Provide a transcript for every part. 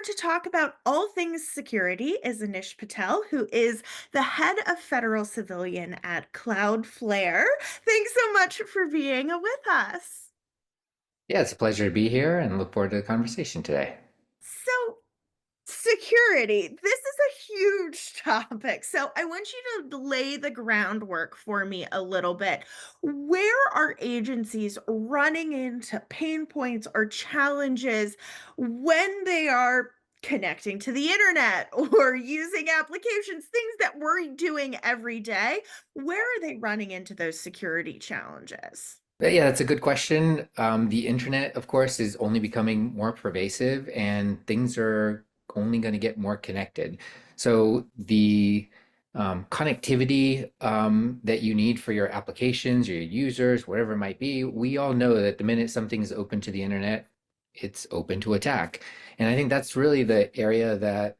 to talk about all things security is Anish Patel, who is the head of federal civilian at Cloudflare. Thanks so much for being with us. Yeah, it's a pleasure to be here and look forward to the conversation today. So, security, this is a huge topic. So, I want you to lay the groundwork for me a little bit. Where are agencies running into pain points or challenges when they are connecting to the internet or using applications, things that we're doing every day? Where are they running into those security challenges? But yeah, that's a good question. The internet, of course, is only becoming more pervasive and things are only going to get more connected. So the connectivity that you need for your applications, your users, whatever it might be, we all know that the minute something is open to the internet, it's open to attack. And I think that's really the area that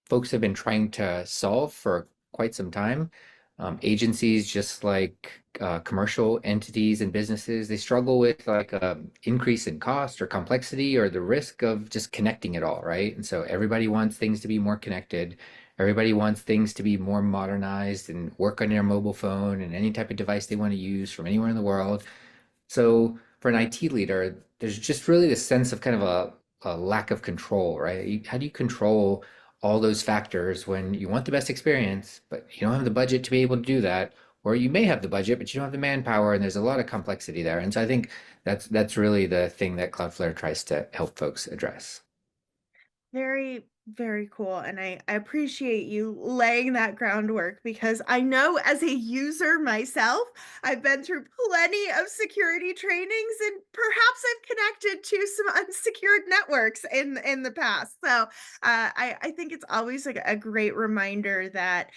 folks have been trying to solve for quite some time. Agencies, just like commercial entities and businesses, they struggle with like a increase in cost or complexity or the risk of just connecting it all, right? And so everybody wants things to be more connected. Everybody wants things to be more modernized and work on their mobile phone and any type of device they want to use from anywhere in the world. So for an IT leader, there's just really this sense of kind of a lack of control, right? How do you control all those factors when you want the best experience, but you don't have the budget to be able to do that? Or you may have the budget, but you don't have the manpower, and there's a lot of complexity there. And so I think that's really the thing that Cloudflare tries to help folks address. Very, very cool. And I appreciate you laying that groundwork because I know as a user myself, I've been through plenty of security trainings and perhaps I've connected to some unsecured networks in the past. So I think it's always like a great reminder that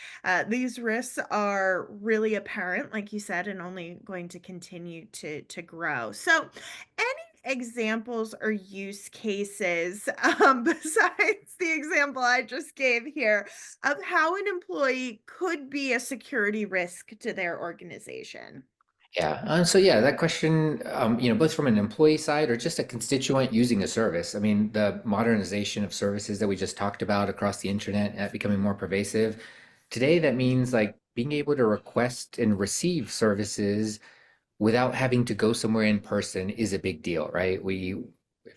these risks are really apparent, like you said, and only going to continue to grow. So any examples or use cases besides the example I just gave here of how an employee could be a security risk to their organization? Yeah. So yeah, that question, both from an employee side or just a constituent using a service. I mean, the modernization of services that we just talked about across the internet becoming more pervasive. Today, that means like being able to request and receive services without having to go somewhere in person is a big deal, right?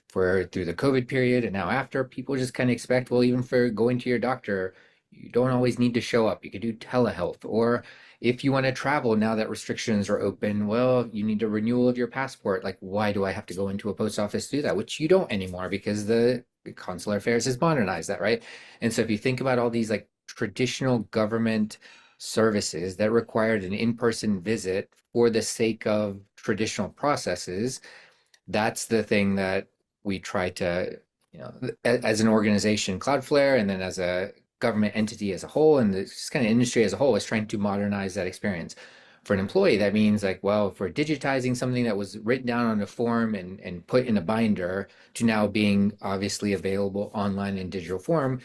For through the COVID period and now after, people just kind of expect, well, even for going to your doctor, you don't always need to show up. You could do telehealth. Or if you want to travel now that restrictions are open, well, you need a renewal of your passport. Like, why do I have to go into a post office to do that? Which you don't anymore because the consular affairs has modernized that, right? And so if you think about all these like traditional government services that required an in-person visit for the sake of traditional processes, that's the thing that we try to, as an organization, Cloudflare, and then as a government entity as a whole, and this kind of industry as a whole is trying to modernize that experience. For an employee, that means like, well, if we're digitizing something that was written down on a form and put in a binder to now being obviously available online in digital form,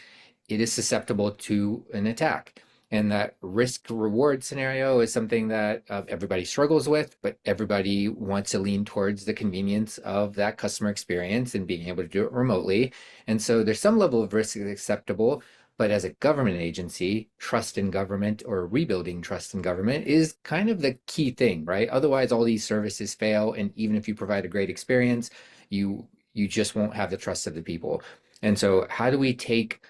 it is susceptible to an attack. And that risk reward scenario is something that everybody struggles with, but everybody wants to lean towards the convenience of that customer experience and being able to do it remotely. And so there's some level of risk that's acceptable, but as a government agency, trust in government or rebuilding trust in government is kind of the key thing, right? Otherwise, all these services fail. And even if you provide a great experience, you just won't have the trust of the people. And so how do we take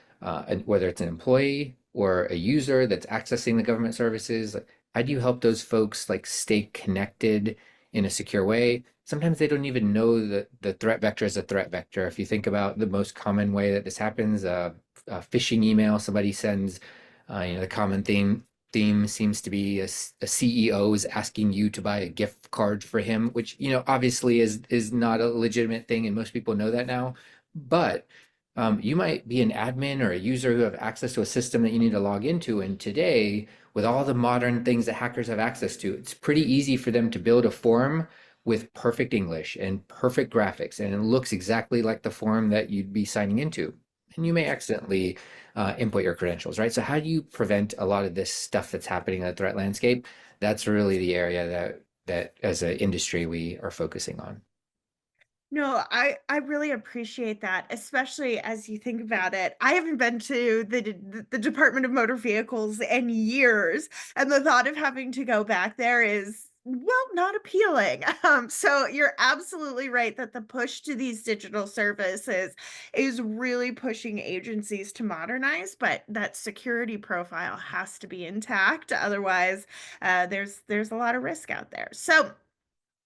whether it's an employee or a user that's accessing the government services, like, how do you help those folks like stay connected in a secure way? Sometimes they don't even know that the threat vector is a threat vector. If you think about the most common way that this happens, a phishing email somebody sends, the common theme seems to be a CEO is asking you to buy a gift card for him, which obviously is not a legitimate thing, and most people know that now. But you might be an admin or a user who have access to a system that you need to log into. And today, with all the modern things that hackers have access to, it's pretty easy for them to build a form with perfect English and perfect graphics. And it looks exactly like the form that you'd be signing into. And you may accidentally input your credentials, right? So how do you prevent a lot of this stuff that's happening in the threat landscape? That's really the area that as an industry we are focusing on. No, I really appreciate that, especially as you think about it. I haven't been to the Department of Motor Vehicles in years, and the thought of having to go back there is, well, not appealing. So you're absolutely right that the push to these digital services is really pushing agencies to modernize, but that security profile has to be intact. Otherwise, there's a lot of risk out there. So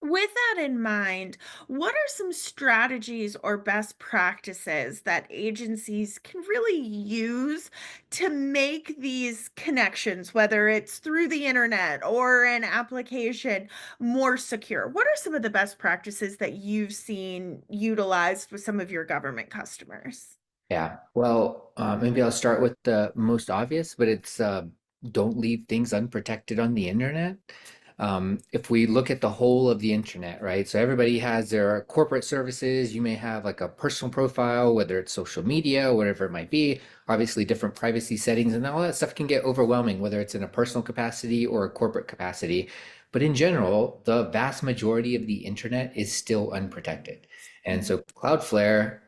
with that in mind, what are some strategies or best practices that agencies can really use to make these connections, whether it's through the internet or an application, more secure? What are some of the best practices that you've seen utilized with some of your government customers? Yeah. Well, maybe I'll start with the most obvious, but it's don't leave things unprotected on the internet. If we look at the whole of the internet, right? So everybody has their corporate services. You may have like a personal profile, whether it's social media, whatever it might be. Obviously, different privacy settings and all that stuff can get overwhelming, whether it's in a personal capacity or a corporate capacity. But in general, the vast majority of the internet is still unprotected. And so Cloudflare,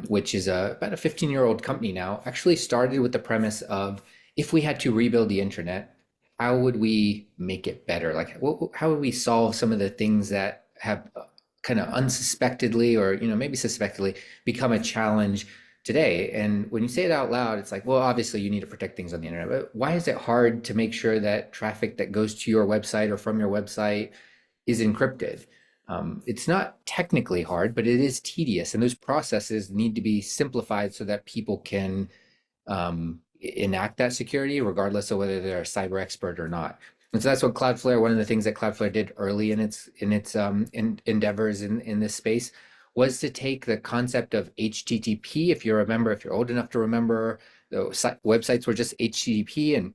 which is about a 15-year-old company now, actually started with the premise of if we had to rebuild the internet, how would we make it better? Like, how would we solve some of the things that have kind of unsuspectedly or, maybe suspectedly become a challenge today? And when you say it out loud, it's like, well, obviously you need to protect things on the internet, but why is it hard to make sure that traffic that goes to your website or from your website is encrypted? It's not technically hard, but it is tedious, and those processes need to be simplified so that people can enact that security, regardless of whether they're a cyber expert or not. And so that's what Cloudflare. One of the things that Cloudflare did early in its endeavors in this space was to take the concept of HTTP. If you remember, if you're old enough to remember, the websites were just HTTP, and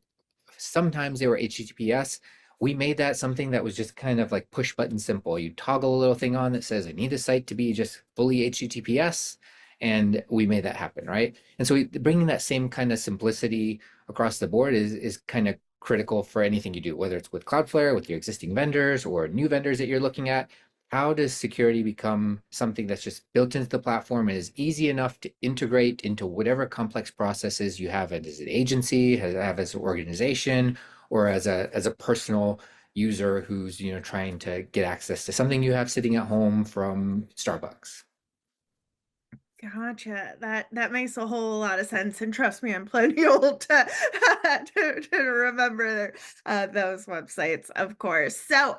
sometimes they were HTTPS. We made that something that was just kind of like push button simple. You toggle a little thing on that says, I need the site to be just fully HTTPS. And we made that happen, right? And so bringing that same kind of simplicity across the board is kind of critical for anything you do, whether it's with Cloudflare, with your existing vendors or new vendors that you're looking at. How does security become something that's just built into the platform and is easy enough to integrate into whatever complex processes you have as an agency, have as an organization, or as a personal user who's trying to get access to something you have sitting at home from Starbucks? Gotcha. That makes a whole lot of sense, and trust me, I'm plenty old to to remember those websites, of course. So,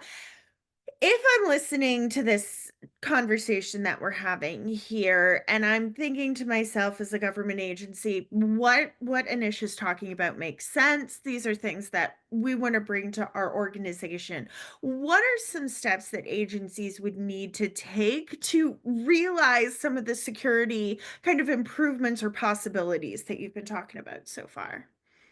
if I'm listening to this conversation that we're having here, and I'm thinking to myself as a government agency, what Anish is talking about makes sense. These are things that we want to bring to our organization. What are some steps that agencies would need to take to realize some of the security kind of improvements or possibilities that you've been talking about so far?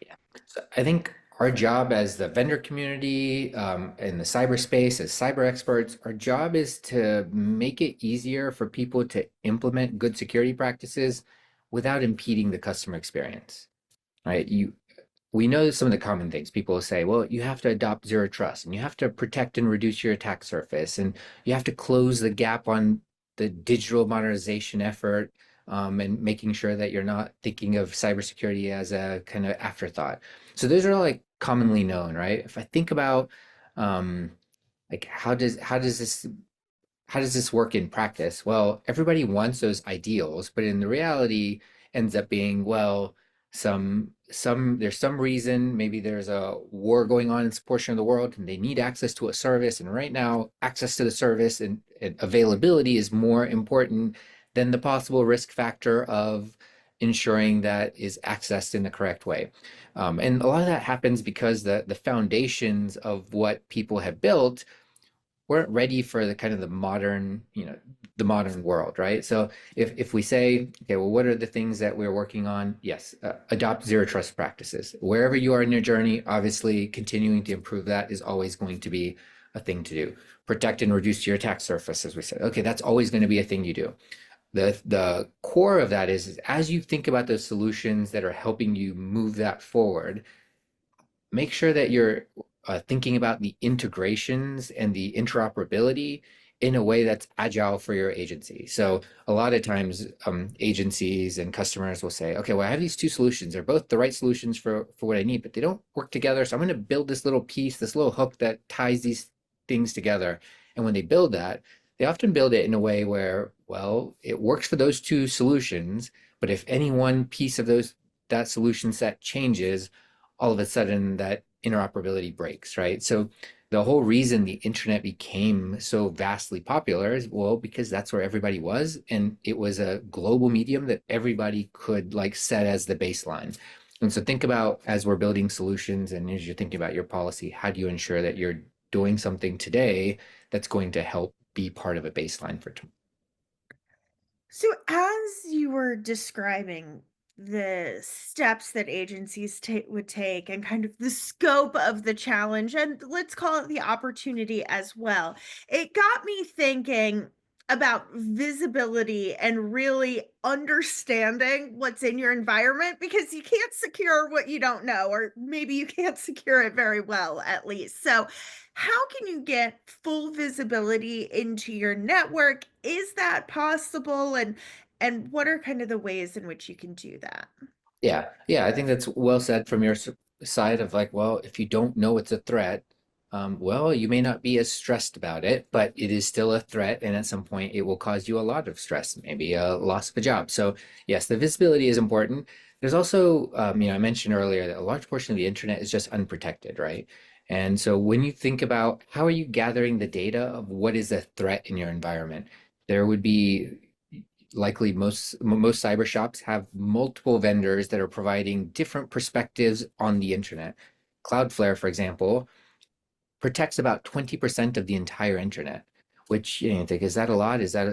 Yeah. So I think our job as the vendor community in the cyberspace, as cyber experts, our job is to make it easier for people to implement good security practices without impeding the customer experience, right? We know some of the common things people will say, well, you have to adopt zero trust and you have to protect and reduce your attack surface and you have to close the gap on the digital modernization effort, and making sure that you're not thinking of cybersecurity as a kind of afterthought. So those are all like commonly known, right? If I think about um, like how does this work in practice? Well, everybody wants those ideals, but in the reality ends up being, well, there's some reason, maybe there's a war going on in this portion of the world and they need access to a service. And right now, access to the service and availability is more important than the possible risk factor of ensuring that is accessed in the correct way. And a lot of that happens because the foundations of what people have built weren't ready for the kind of the modern world, right? So if we say, okay, well, what are the things that we're working on? Yes, adopt zero trust practices. Wherever you are in your journey, obviously continuing to improve that is always going to be a thing to do. Protect and reduce your attack surface, as we said. Okay, that's always going to be a thing you do. The core of that is as you think about those solutions that are helping you move that forward, make sure that you're thinking about the integrations and the interoperability in a way that's agile for your agency. So a lot of times, agencies and customers will say, okay, well, I have these two solutions. They're both the right solutions for what I need, but they don't work together. So I'm going to build this little piece, this little hook that ties these things together. And when they build that, they often build it in a way where, well, it works for those two solutions, but if any one piece of that solution set changes, all of a sudden that interoperability breaks, right? So the whole reason the internet became so vastly popular is, well, because that's where everybody was, and it was a global medium that everybody could like set as the baseline. And so think about, as we're building solutions and as you're thinking about your policy, how do you ensure that you're doing something today that's going to help be part of a baseline for tomorrow? So, as you were describing the steps that agencies would take and kind of the scope of the challenge, and let's call it the opportunity as well, it got me thinking about visibility and really understanding what's in your environment, because you can't secure what you don't know, or maybe you can't secure it very well, at least. So, how can you get full visibility into your network? Is that possible? And what are kind of the ways in which you can do that? Yeah, yeah, I think that's well said from your side of like, well, if you don't know it's a threat, well, you may not be as stressed about it, but it is still a threat, and at some point it will cause you a lot of stress, maybe a loss of a job. So yes, the visibility is important. There's also, I mentioned earlier that a large portion of the internet is just unprotected, right? And so when you think about how are you gathering the data of what is a threat in your environment, there would be likely most cyber shops have multiple vendors that are providing different perspectives on the internet. Cloudflare, for example, protects about 20% of the entire internet, which you think, is that a lot? Is that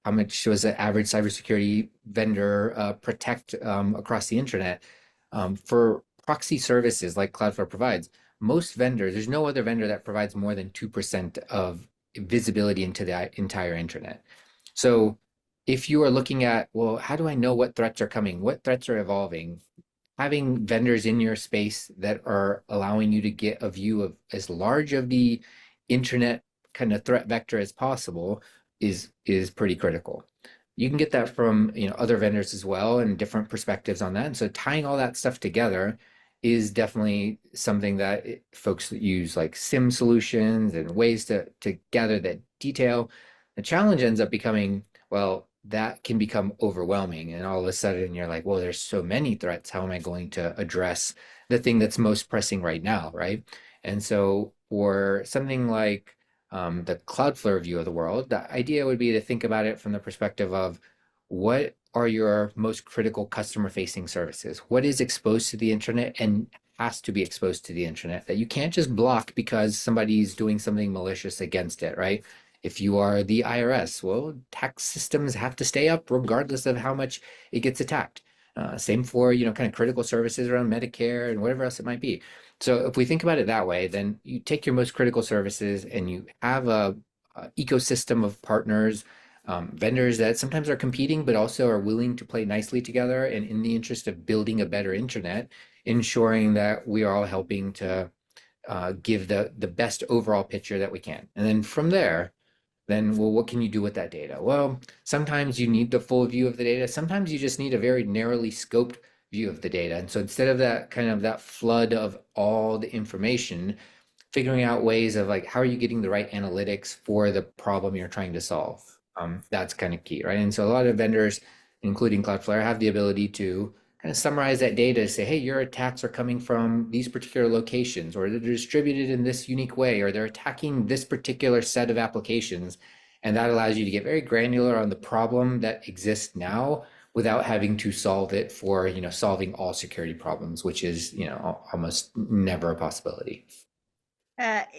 how much does an average cybersecurity vendor protect across the internet? For proxy services like Cloudflare provides, most vendors, there's no other vendor that provides more than 2% of visibility into the entire internet. So if you are looking at, well, how do I know what threats are coming? What threats are evolving? Having vendors in your space that are allowing you to get a view of as large of the internet kind of threat vector as possible is pretty critical. You can get that from other vendors as well and different perspectives on that. And so tying all that stuff together is definitely something that folks that use like SIM solutions and ways to gather that detail. The challenge ends up becoming, well, that can become overwhelming. And all of a sudden you're like, well, there's so many threats. How am I going to address the thing that's most pressing right now, right? And so for something like the Cloudflare view of the world, the idea would be to think about it from the perspective of what are your most critical customer facing services? What is exposed to the internet and has to be exposed to the internet that you can't just block because somebody's doing something malicious against it, right? If you are the IRS, well, tax systems have to stay up regardless of how much it gets attacked. Same for, kind of critical services around Medicare and whatever else it might be. So if we think about it that way, then you take your most critical services and you have a ecosystem of partners, vendors that sometimes are competing, but also are willing to play nicely together and in the interest of building a better internet, ensuring that we are all helping to give the best overall picture that we can. And then from there, then, well, what can you do with that data? Well, sometimes you need the full view of the data. Sometimes you just need a very narrowly scoped view of the data. And so instead of that kind of that flood of all the information, figuring out ways of like, how are you getting the right analytics for the problem you're trying to solve? That's kind of key, right? And so a lot of vendors, including Cloudflare, have the ability to kind of summarize that data to say, hey, your attacks are coming from these particular locations, or they're distributed in this unique way, or they're attacking this particular set of applications. And that allows you to get very granular on the problem that exists now without having to solve it for, solving all security problems, which is, almost never a possibility.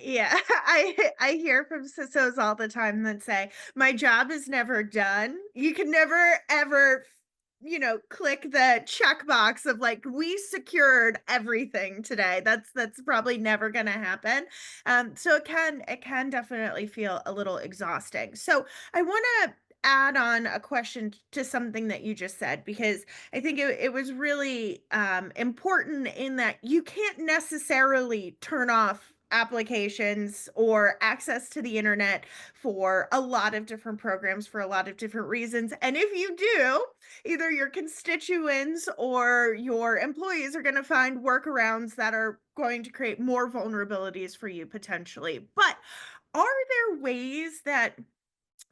Yeah, I hear from CISOs all the time that say, "My job is never done." You can never ever, click the checkbox of like, "We secured everything today." That's probably never gonna happen. So it can definitely feel a little exhausting. So I wanna add on a question to something that you just said, because I think it was really important in that you can't necessarily turn off applications or access to the internet for a lot of different programs for a lot of different reasons. And if you do, either your constituents or your employees are going to find workarounds that are going to create more vulnerabilities for you potentially. But are there ways that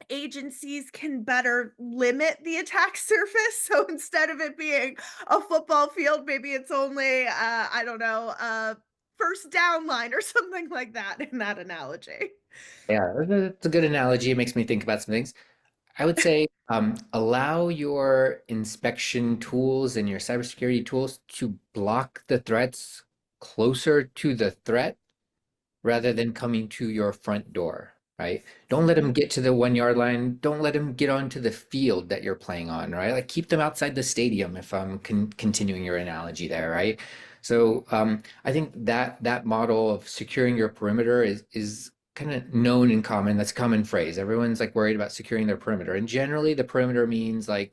agencies can better limit the attack surface? So instead of it being a football field, maybe it's only, I don't know, a first down line or something like that in that analogy. Yeah, that's a good analogy. It makes me think about some things. I would say allow your inspection tools and your cybersecurity tools to block the threats closer to the threat rather than coming to your front door, right? Don't let them Mhm. get to the 1 yard line. Don't let them get onto the field that you're playing on, right? Like keep them outside the stadium if I'm continuing your analogy there, right? So I think that model of securing your perimeter is kind of known and common. That's a common phrase. Everyone's like worried about securing their perimeter. And generally the perimeter means like,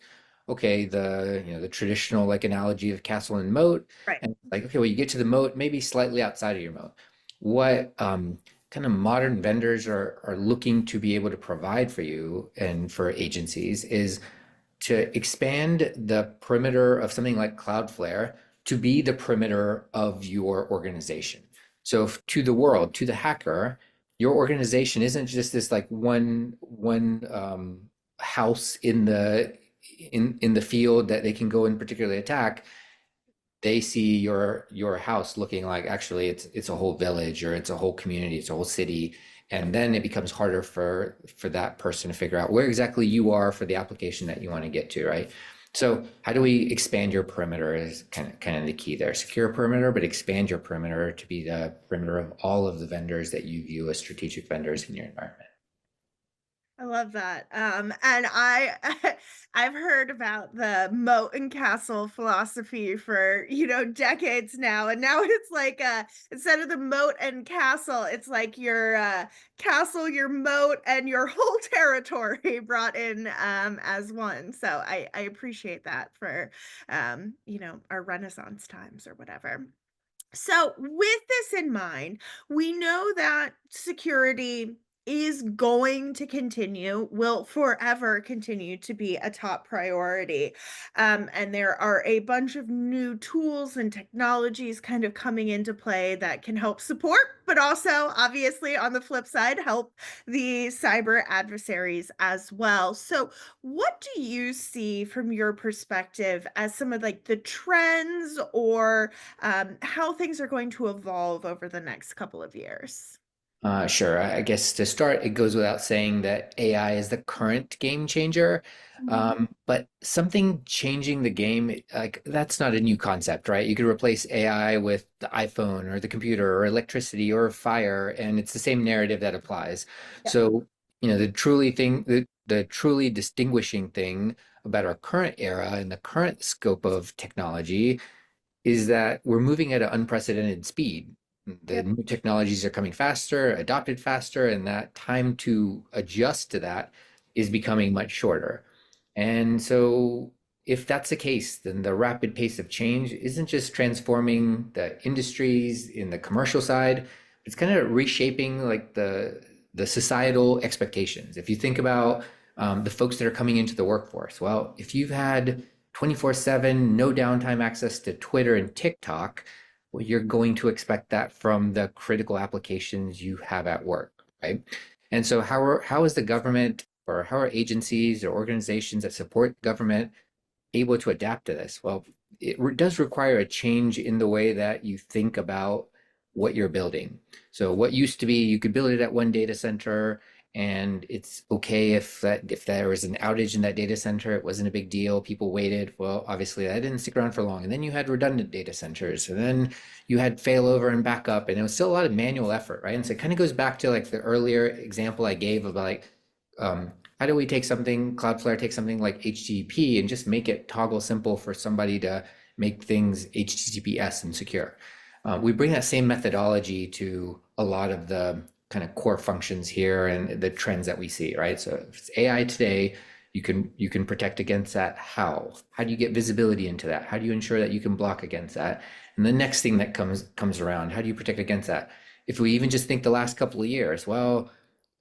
okay, the traditional like analogy of castle and moat. Right. And like, okay, well, you get to the moat, maybe slightly outside of your moat. What kind of modern vendors are looking to be able to provide for you and for agencies is to expand the perimeter of something like Cloudflare to be the perimeter of your organization. So to the world, to the hacker, your organization isn't just this like one house in the field that they can go and particularly attack. They see your house looking like actually it's a whole village or it's a whole community, it's a whole city, and then it becomes harder for that person to figure out where exactly you are for the application that you want to get to, right? So how do we expand your perimeter is kind of the key there. Secure perimeter, but expand your perimeter to be the perimeter of all of the vendors that you view as strategic vendors in your environment. I love that. And I've heard about the moat and castle philosophy for, decades now. And now it's like instead of the moat and castle, it's like your castle, your moat, and your whole territory brought in as one. So I appreciate that for our Renaissance times or whatever. So, with this in mind, we know that security is going to continue, will forever continue to be a top priority. And there are a bunch of new tools and technologies kind of coming into play that can help support, but also, obviously, on the flip side, help the cyber adversaries as well. So, what do you see from your perspective as some of like the trends or how things are going to evolve over the next couple of years. Sure. I guess to start, it goes without saying that AI is the current game changer. Mhm. But something changing the game, like that's not a new concept, right? You could replace AI with the iPhone or the computer or electricity or fire, and it's the same narrative that applies. Yeah. So, the truly distinguishing thing about our current era and the current scope of technology is that we're moving at an unprecedented speed. The Yep. new technologies are coming faster, adopted faster, and that time to adjust to that is becoming much shorter. And so, if that's the case, then the rapid pace of change isn't just transforming the industries in the commercial side, it's kind of reshaping like the societal expectations. If you think about the folks that are coming into the workforce, well, if you've had 24/7, no downtime access to Twitter and TikTok, well, you're going to expect that from the critical applications you have at work, right? And so how is the government or how are agencies or organizations that support government able to adapt to this? Well, does require a change in the way that you think about what you're building. So what used to be you could build it at one data center and it's okay if there was an outage in that data center, it wasn't a big deal. People waited. Well, obviously that didn't stick around for long. And then you had redundant data centers, and then you had failover and backup, and it was still a lot of manual effort, right? And so it kind of goes back to like the earlier example I gave about like how do we take something, Cloudflare take something like HTTP and just make it toggle simple for somebody to make things HTTPS and secure? We bring that same methodology to a lot of the kind of core functions here and the trends that we see, right? So if it's AI today, you can protect against that. How do you get visibility into that? How do you ensure that you can block against that? And the next thing that comes around, how do you protect against that? if we even just think the last couple of years, well,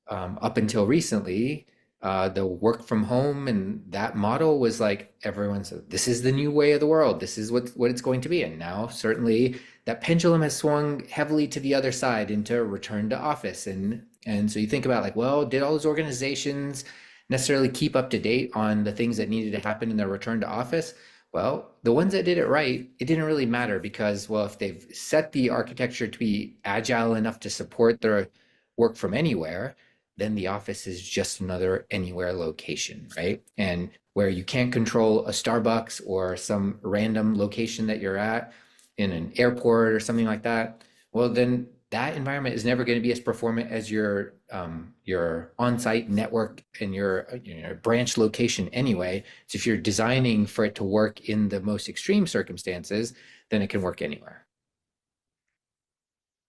up until recently, the work from home and that model was like everyone said, this is the new way of the world. This is what it's going to be. And now certainly that pendulum has swung heavily to the other side into return to office. And so you think about like, well, did all those organizations necessarily keep up to date on the things that needed to happen in their return to office? Well, the ones that did it right, it didn't really matter because, well, if they've set the architecture to be agile enough to support their work from anywhere, then the office is just another anywhere location, right? And where you can't control a Starbucks or some random location that you're at in an airport or something like that, well, then that environment is never going to be as performant as your on-site network and your branch location anyway. So if you're designing for it to work in the most extreme circumstances, then it can work anywhere.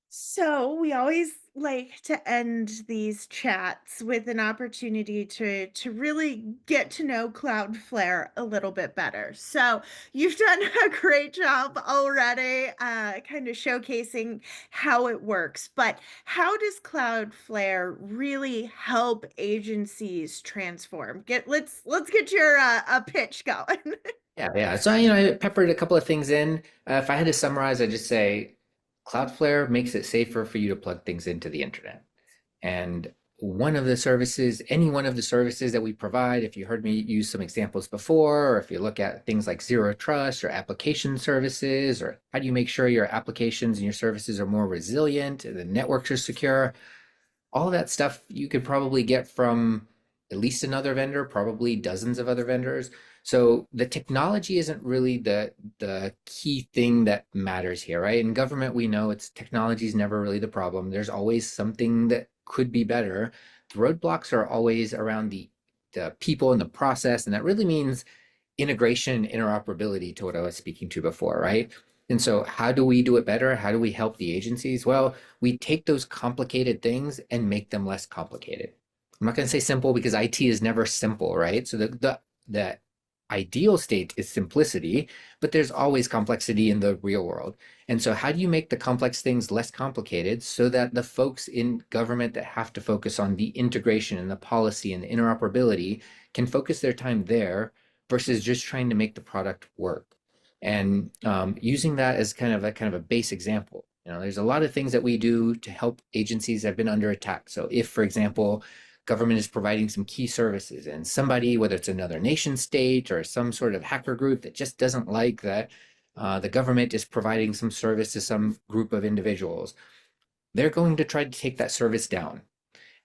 So we always like to end these chats with an opportunity to really get to know Cloudflare a little bit better. So you've done a great job already, kind of showcasing how it works. But how does Cloudflare really help agencies transform? Let's get your a pitch going. Yeah, yeah. So, I peppered a couple of things in. If I had to summarize, I'd just say Cloudflare makes it safer for you to plug things into the internet. And one of the services, any one of the services that we provide, if you heard me use some examples before, or if you look at things like zero trust or application services, or how do you make sure your applications and your services are more resilient, the networks are secure, all of that stuff you could probably get from at least another vendor, probably dozens of other vendors. So the technology isn't really the key thing that matters here, right? In government, we know it's technology is never really the problem. There's always something that could be better. The roadblocks are always around the people and the process, and that really means integration and interoperability to what I was speaking to before, right? And so, how do we do it better? How do we help the agencies? Well, we take those complicated things and make them less complicated. I'm not going to say simple because IT is never simple, right? So the ideal state is simplicity, but there's always complexity in the real world. And so, how do you make the complex things less complicated so that the folks in government that have to focus on the integration and the policy and the interoperability can focus their time there versus just trying to make the product work? And using that as kind of a base example. There's a lot of things that we do to help agencies that have been under attack. So if, for example, government is providing some key services and somebody, whether it's another nation state or some sort of hacker group that just doesn't like that the government is providing some service to some group of individuals, they're going to try to take that service down.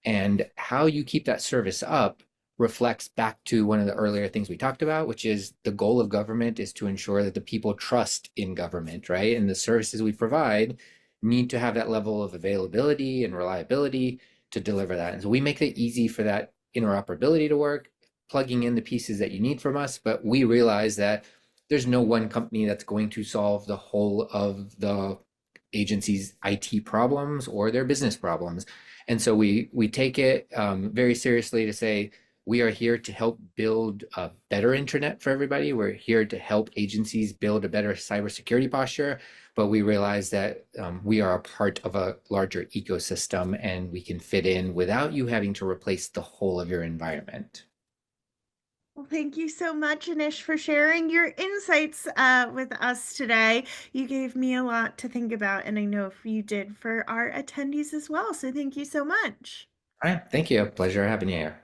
And how you keep that service up reflects back to one of the earlier things we talked about, which is the goal of government is to ensure that the people trust in government, right? And the services we provide need to have that level of availability and reliability to deliver that. And so we make it easy for that interoperability to work, plugging in the pieces that you need from us. But we realize that there's no one company that's going to solve the whole of the agency's IT problems or their business problems. And so we take it very seriously to say we are here to help build a better internet for everybody. We're here to help agencies build a better cybersecurity posture, but we realize that we are a part of a larger ecosystem and we can fit in without you having to replace the whole of your environment. Well, thank you so much, Anish, for sharing your insights with us today. You gave me a lot to think about, and I know if you did for our attendees as well. So thank you so much. All right, thank you. Pleasure having you here.